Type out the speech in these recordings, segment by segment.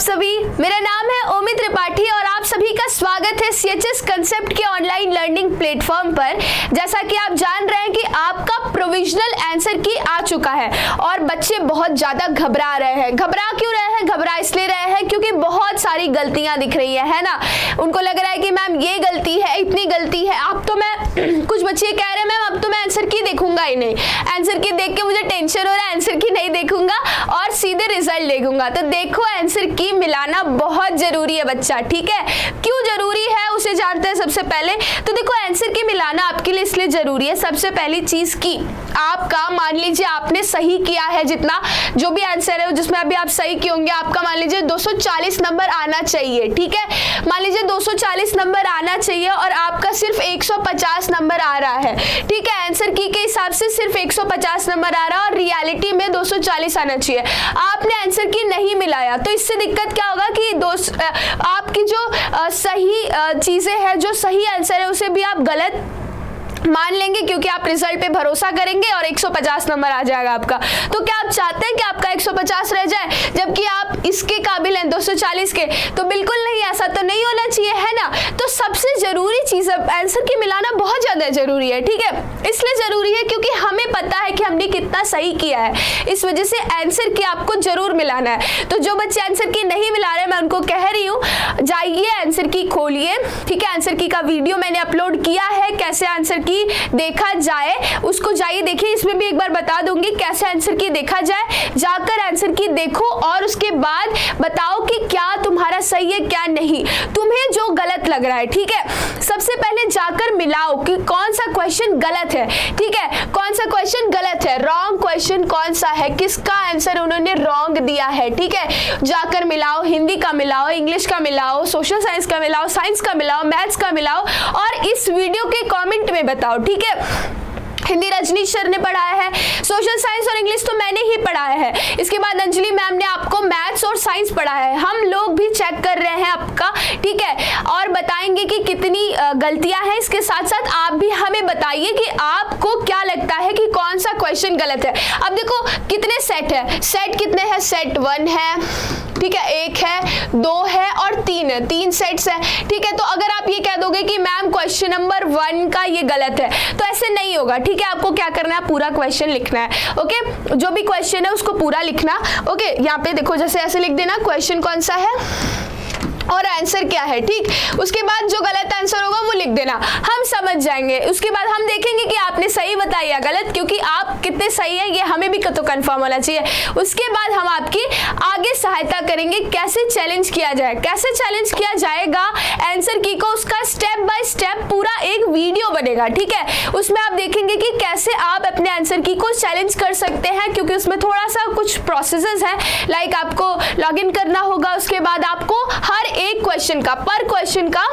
सभी, मेरा नाम है ओमी त्रिपाठी और आप सभी का स्वागत है सीएचएस कंसेप्ट के ऑनलाइन लर्निंग प्लेटफॉर्म पर। जैसा कि आप जान रहे हैं कि आपका प्रोविजनल आंसर की आ चुका है और बच्चे बहुत ज्यादा घबरा रहे हैं। घबरा क्यों रहे हैं? घबरा इसलिए रहे हैं क्योंकि बहुत सारी गलतियां दिख रही है ना। उनको लग रहा है कि मैम ये गलती है, इतनी गलती है। अब तो मैं कुछ बच्चे कह रहे हैं मैम अब तो मैं आंसर की देखूंगा ही नहीं, आंसर की देख के मुझे टेंशन हो रहा है, आंसर की नहीं देखूंगा और सीधे रिजल्ट देखूंगा। तो देखो आंसर की मिलाना बहुत जरूरी है बच्चा, ठीक है। क्यों जरूरी है उसे जानते हैं सबसे पहले। तो देखो आंसर की मिलाना आपके लिए इसलिए जरूरी है, सबसे पहली चीज की आपका मान लीजिए आपने सही किया है, जितना जो भी आंसर है जिसमें अभी आप सही किए होंगे, आपका मान लीजिए 240 नंबर आना चाहिए, ठीक है। मान लीजिए 240 नंबर आना चाहिए और आपका सिर्फ 150 नंबर आ रहा है, ठीक है। आंसर की के हिसाब से सिर्फ 150 नंबर आ रहा है और रियलिटी में 240 आना चाहिए। आपने आंसर की नहीं मिलाया तो इससे दिक्कत क्या होगा कि आपकी जो सही चीजें हैं, जो सही आंसर है उसे भी आप गलत मान लेंगे क्योंकि आप रिजल्ट पे भरोसा करेंगे और 150 नंबर आ जाएगा आपका। तो क्या आप चाहते हैं कि आपका 150 रह जाए जबकि आप इसके काबिल हैं 240 के? तो बिल्कुल नहीं, ऐसा तो नहीं होना चाहिए, है ना। तो सबसे जरूरी चीज है आंसर की मिलाना, बहुत ज्यादा जरूरी है, ठीक है। इसलिए जरूरी है क्योंकि हमें पता है कि हमने कितना सही किया है, इस वजह से आंसर की आपको जरूर मिलाना है। तो जो बच्चे आंसर की नहीं मिला रहे, मैं उनको कह रही हूँ जाइए आंसर की खोलिए, ठीक है। आंसर की का वीडियो मैंने अपलोड किया है, कैसे आंसर की देखा जाए उसको जाइए देखिए। इसमें भी एक बार बता दूंगी कैसे आंसर की देखा जाए। जाकर आंसर की देखो और उसके बाद बताओ कि क्या तुम्हारा सही है क्या नहीं, तुम्हें जो गलत लग रहा है, ठीक है। सबसे पहले जाकर मिलाओ कि कौन सा क्वेश्चन गलत है, ठीक है। कौन सा क्वेश्चन गलत है, रॉन्ग क्वेश्चन कौन सा है, किसका आंसर उन्होंने रॉन्ग दिया है, ठीक है। जाकर मिलाओ, हिंदी का मिलाओ, इंग्लिश का मिलाओ, सोशल साइंस का मिलाओ, साइंस का मिलाओ, मैथ्स का मिलाओ और इस वीडियो के कमेंट में बताओ, ठीक है। हिंदी रजनीश सर ने पढ़ाया है, सोशल साइंस और इंग्लिश तो मैंने ही पढ़ाया है। इसके बाद अंजलि मैम ने आपको मैथ्स और साइंस पढ़ाया है। हम लोग भी चेक कर रहे हैं आपका, ठीक है, और बताएंगे कि कितनी गलतियां हैं। इसके साथ साथ आप भी हमें बताइए कि आपको क्या लगता है कि कौन सा क्वेश्चन गलत है। अब देखो कितने सेट है, सेट कितने हैं, सेट 1 है, ठीक है, 1 है, 2 है और 3 है, 3 सेट्स है, ठीक है। तो अगर आप ये कह दोगे कि मैम क्वेश्चन नंबर 1 का ये गलत है, तो ऐसे नहीं होगा, ठीक है। आपको क्या करना है, पूरा क्वेश्चन लिखना है, ओके। जो भी क्वेश्चन है उसको पूरा लिखना, ओके। यहाँ पे देखो जैसे ऐसे लिख देना क्वेश्चन कौन सा है और आंसर क्या है, ठीक। उसके बाद जो गलत आंसर होगा वो लिख देना, हम समझ जाएंगे। उसके बाद हम देखेंगे कि आपने सही बताया या गलत, क्योंकि आप कितने सही है ये हमें भी तो कंफर्म होना चाहिए। उसके बाद हम आपकी आगे सहायता करेंगे कैसे चैलेंज किया जाए, कैसे चैलेंज किया जाएगा आंसर की को, उसका स्टेप बाय स्टेप पूरा एक वीडियो बनेगा, ठीक है। उसमें आप देखेंगे कि कैसे आप अपने आंसर की को चैलेंज कर सकते हैं, क्योंकि उसमें थोड़ा सा कुछ प्रोसेसेस है, लाइक आपको लॉग इन करना होगा। उसके बाद आपको हर एक क्वेश्चन का, पर क्वेश्चन का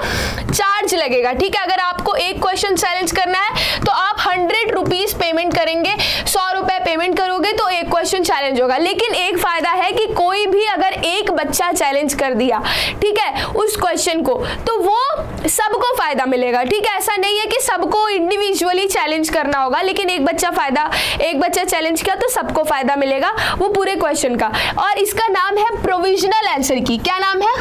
चार्ज लगेगा, ठीक है। अगर आपको एक क्वेश्चन चैलेंज करना है तो आप 100 रुपीज पेमेंट करेंगे, 100 रुपए पेमेंट करोगे तो एक क्वेश्चन चैलेंज होगा। लेकिन एक फायदा है कि कोई भी अगर एक बच्चा चैलेंज कर दिया, ठीक है, उस क्वेश्चन को, तो वो सबको फायदा मिलेगा, ठीक है। ऐसा नहीं है कि सबको इंडिविजुअली चैलेंज करना होगा, लेकिन एक बच्चा चैलेंज किया तो सबको फायदा मिलेगा वो पूरे क्वेश्चन का। और इसका नाम है प्रोविजनल आंसर की। क्या नाम है?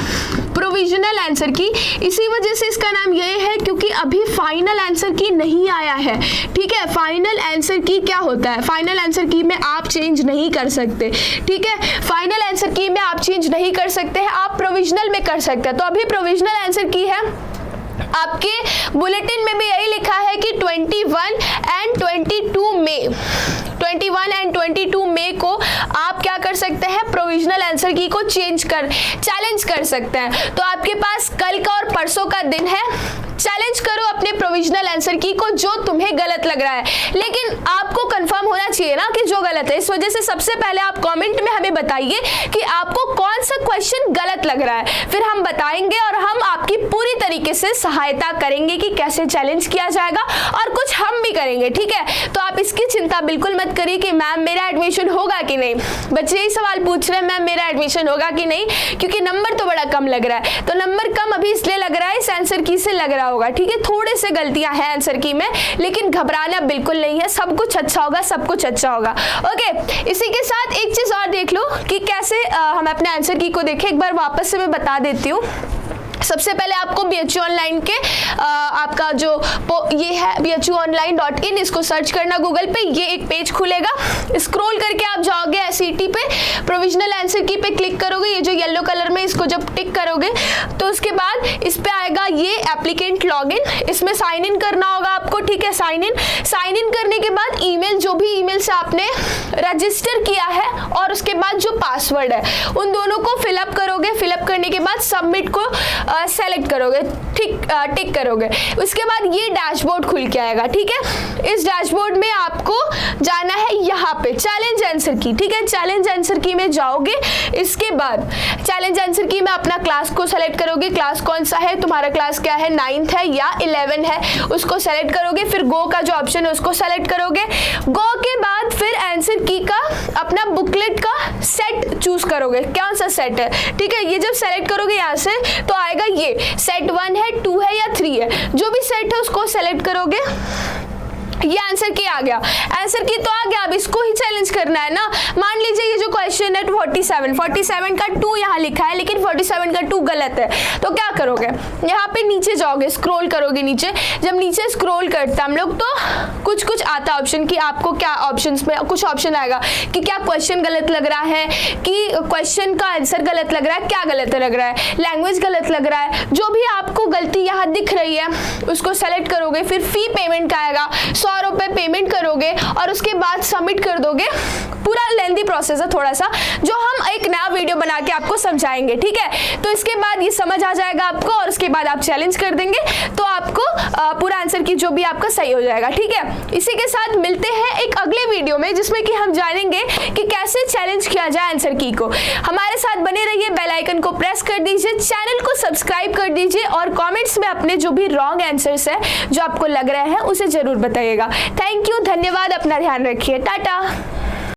प्रोविजनल आंसर की। इसी वजह से इसका नाम ये है क्योंकि अभी फाइनल आंसर की नहीं आया है, ठीक है। फाइनल आंसर की क्या होता है, फाइनल आंसर की में आप चेंज नहीं कर सकते, ठीक है। फाइनल आंसर की में आप चेंज नहीं कर सकते हैं, आप प्रोविजनल में कर सकते हैं। तो अभी प्रोविजनल आंसर की है, आपके बुलेटिन में भी यही लिखा है कि 21 एंड 22 मई 21 एंड 22 मई को आप क्या कर सकते हैं, प्रोविजनल आंसर की को चैलेंज कर सकते हैं। तो आपके पास कल का और परसों का दिन है, चैलेंज करो अपने प्रोविजनल आंसर की को जो तुम्हें गलत लग रहा है, लेकिन आपको कंफर्म होना चाहिए ना कि जो गलत है। इस वजह से सबसे पहले आप कमेंट में हमें बताइए कि आपको कौन सा क्वेश्चन गलत लग रहा है, फिर हम बताएंगे और हम आपकी पूरी तरीके से सहायता करेंगे कि कैसे चैलेंज किया जाएगा और कुछ हम भी करेंगे, ठीक है। तो आप इसकी चिंता बिल्कुल मत करिए कि मैम मेरा एडमिशन होगा कि नहीं। बच्चे यही सवाल पूछ रहे हैं मैम मेरा एडमिशन होगा कि नहीं, क्योंकि नंबर तो बड़ा कम लग रहा है। तो नंबर कम अभी इसलिए लग रहा है इस आंसर की से लग रहा होगा, ठीक है। थोड़े से गलतियां हैं आंसर की में, लेकिन घबराना बिल्कुल नहीं है, सब कुछ अच्छा होगा, सब कुछ अच्छा होगा, ओके। इसी के साथ एक चीज और देख लो कि कैसे हम अपने आंसर की को देखें, एक बार वापस से मैं बता देती हूँ। सबसे पहले आपको BHU ऑनलाइन के आपका जो ये है bhuonline.in, इसको सर्च करना गूगल पे, ये एक पेज खुलेगा। स्क्रॉल करके आप जाओगे SET पे, प्रोविजनल आंसर की पे क्लिक करोगे, ये जो येलो कलर में इसको जब टिक करोगे तो उसके बाद इस पे आएगा ये एप्लीकेंट लॉगिन, इसमें साइन इन करना होगा आपको, ठीक है। साइन इन करने के बाद ईमेल, जो भी ईमेल से आपने रजिस्टर किया है और उसके बाद जो पासवर्ड है उन दोनों को फिलअप करोगे। फिलअप करने के बाद सबमिट को सेलेक्ट करोगे, टिक करोगे। उसके बाद ये डैशबोर्ड खुल के आएगा, ठीक है। इस डैशबोर्ड में आपको जाना है यहाँ पे चैलेंज आंसर की, ठीक है। चैलेंज आंसर की में जाओगे, इसके बाद चैलेंज आंसर की में अपना क्लास को सेलेक्ट करोगे। क्लास कौन सा है तुम्हारा, क्लास क्या है, 9th है या 11 है, उसको सेलेक्ट करोगे। फिर गो का जो ऑप्शन है उसको सेलेक्ट करोगे। गो के बाद फिर आंसर की का अपना बुकलेट का सेट चूज करोगे, कौन सा सेट है, ठीक है। ये जब सेलेक्ट करोगे यहाँ से तो आएगा ये सेट 1 है, 2 है या 3 है, जो भी सेट है उसको सेलेक्ट करोगे। ये आंसर की आ गया, आंसर की तो आ गया। अब इसको ही चैलेंज करना है ना। मान लीजिए ये जो क्वेश्चन है 47 का 2 यहाँ लिखा है, लेकिन 47 का 2 गलत है, तो क्या करोगे, यहाँ पे नीचे जाओगे, स्क्रॉल करोगे नीचे। जब नीचे स्क्रॉल करते हम लोग तो कुछ आता ऑप्शन कि आपको क्या ऑप्शंस में कुछ ऑप्शन आएगा कि क्या क्वेश्चन गलत लग रहा है, कि क्वेश्चन का आंसर गलत लग रहा है, क्या गलत लग रहा है, लैंग्वेज गलत लग रहा है, जो भी आपको गलती यहाँ दिख रही है उसको सेलेक्ट करोगे। फिर फी पेमेंट का आएगा, 100 रुपए पेमेंट करोगे और उसके बाद सबमिट कर दोगे। पूरा लेंथी प्रोसेस है थोड़ा सा, जो हम एक नया वीडियो बना के आपको समझाएंगे, ठीक है। तो इसके बाद ये समझ आ जाएगा आपको और उसके बाद आप चैलेंज कर देंगे तो आपको पूरा आंसर की जो भी आपका सही हो जाएगा, ठीक है। इसी के साथ मिलते हैं एक अगले वीडियो में, जिसमें कि हम जानेंगे कि कैसे चैलेंज किया जाए आंसर की को। हमारे साथ बने रहिए, बेल आइकन को प्रेस कर दीजिए, चैनल को सब्सक्राइब कर दीजिए और कॉमेंट्स में अपने जो भी रॉन्ग आंसर्स है जो आपको लग रहे हैं उसे जरूर बताइएगा। थैंक यू, धन्यवाद, अपना ध्यान रखिए, टाटा।